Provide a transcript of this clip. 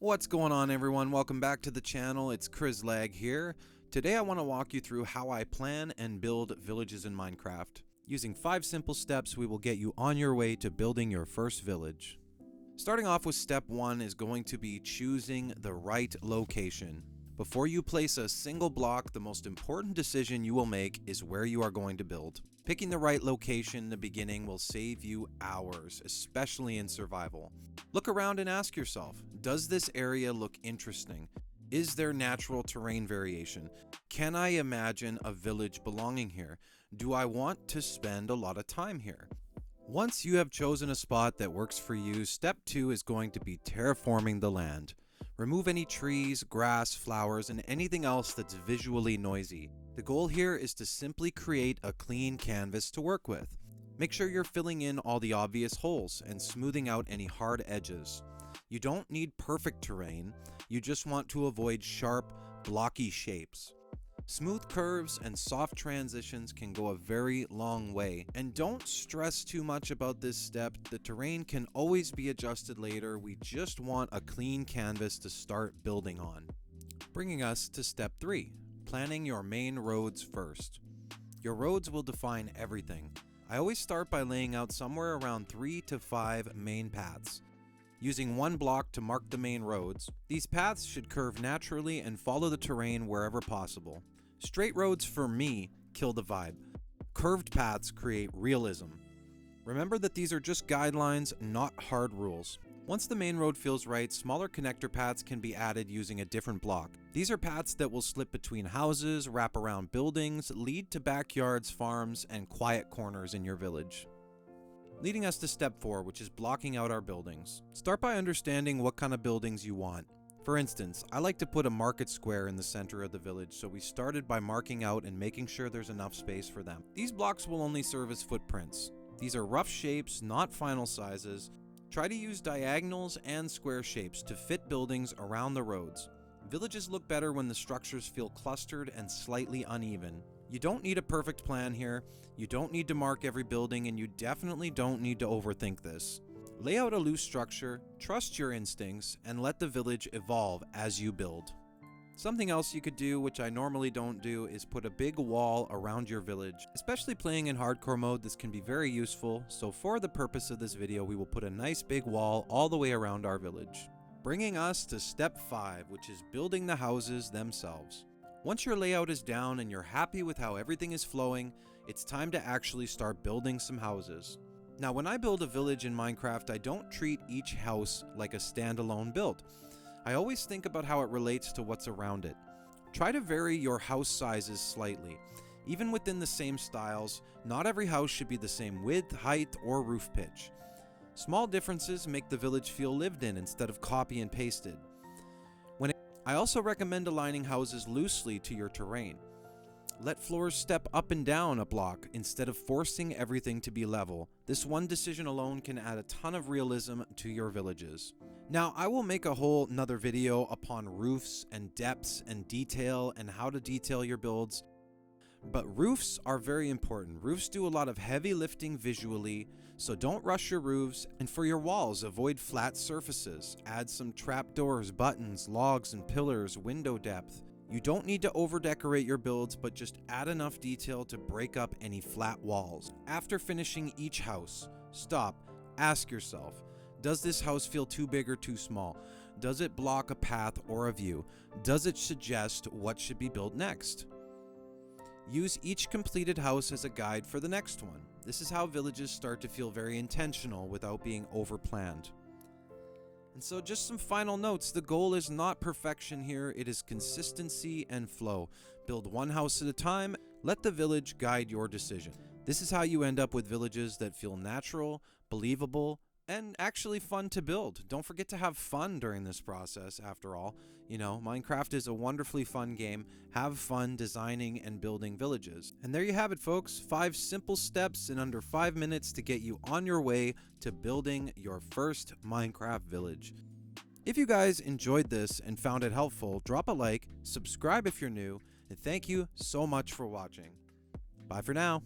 What's going on, everyone? Welcome back to the channel. It's Lag here. Today I want to walk you through how I plan and build villages in Minecraft. Using 5 simple steps, we will get you on your way to building your first village. Starting off with step 1 is going to be choosing the right location. Before you place a single block, the most important decision you will make is where you are going to build. Picking the right location in the beginning will save you hours, especially in survival. Look around and ask yourself, does this area look interesting? Is there natural terrain variation? Can I imagine a village belonging here? Do I want to spend a lot of time here? Once you have chosen a spot that works for you, step 2 is going to be terraforming the land. Remove any trees, grass, flowers, and anything else that's visually noisy. The goal here is to simply create a clean canvas to work with. Make sure you're filling in all the obvious holes and smoothing out any hard edges. You don't need perfect terrain, you just want to avoid sharp, blocky shapes. Smooth curves and soft transitions can go a very long way, and don't stress too much about this step. The terrain can always be adjusted later. We just want a clean canvas to start building on. Bringing us to step 3, planning your main roads first. Your roads will define everything. I always start by laying out somewhere around 3 to 5 main paths. Using one block to mark the main roads, these paths should curve naturally and follow the terrain wherever possible. Straight roads, for me, kill the vibe. Curved paths create realism. Remember that these are just guidelines, not hard rules. Once the main road feels right, smaller connector paths can be added using a different block. These are paths that will slip between houses, wrap around buildings, lead to backyards, farms, and quiet corners in your village. Leading us to step 4, which is blocking out our buildings. Start by understanding what kind of buildings you want. For instance, I like to put a market square in the center of the village, so we started by marking out and making sure there's enough space for them. These blocks will only serve as footprints. These are rough shapes, not final sizes. Try to use diagonals and square shapes to fit buildings around the roads. Villages look better when the structures feel clustered and slightly uneven. You don't need a perfect plan here, you don't need to mark every building, and you definitely don't need to overthink this. Lay out a loose structure, trust your instincts, and let the village evolve as you build. Something else you could do, which I normally don't do, is put a big wall around your village. Especially playing in hardcore mode, this can be very useful, so for the purpose of this video, we will put a nice big wall all the way around our village. Bringing us to step 5, which is building the houses themselves. Once your layout is down and you're happy with how everything is flowing, it's time to actually start building some houses. Now, when I build a village in Minecraft, I don't treat each house like a standalone build. I always think about how it relates to what's around it. Try to vary your house sizes slightly. Even within the same styles, not every house should be the same width, height, or roof pitch. Small differences make the village feel lived in instead of copy and pasted. I also recommend aligning houses loosely to your terrain. Let floors step up and down a block instead of forcing everything to be level. This one decision alone can add a ton of realism to your villages. Now, I will make a whole nother video upon roofs and depths and detail and how to detail your builds. But roofs are very important. Roofs do a lot of heavy lifting visually, so don't rush your roofs. And for your walls, avoid flat surfaces. Add some trapdoors, buttons, logs, and pillars, window depth. You don't need to over-decorate your builds, but just add enough detail to break up any flat walls. After finishing each house, stop, ask yourself, does this house feel too big or too small? Does it block a path or a view? Does it suggest what should be built next? Use each completed house as a guide for the next one. This is how villages start to feel very intentional without being over-planned. And so just some final notes. The goal is not perfection here, it is consistency and flow. Build one house at a time, let the village guide your decision. This is how you end up with villages that feel natural, believable, and actually fun to build. Don't forget to have fun during this process, after all. You know, Minecraft is a wonderfully fun game. Have fun designing and building villages. And there you have it, folks. 5 simple steps in under 5 minutes to get you on your way to building your first Minecraft village. If you guys enjoyed this and found it helpful, drop a like, subscribe if you're new, and thank you so much for watching. Bye for now.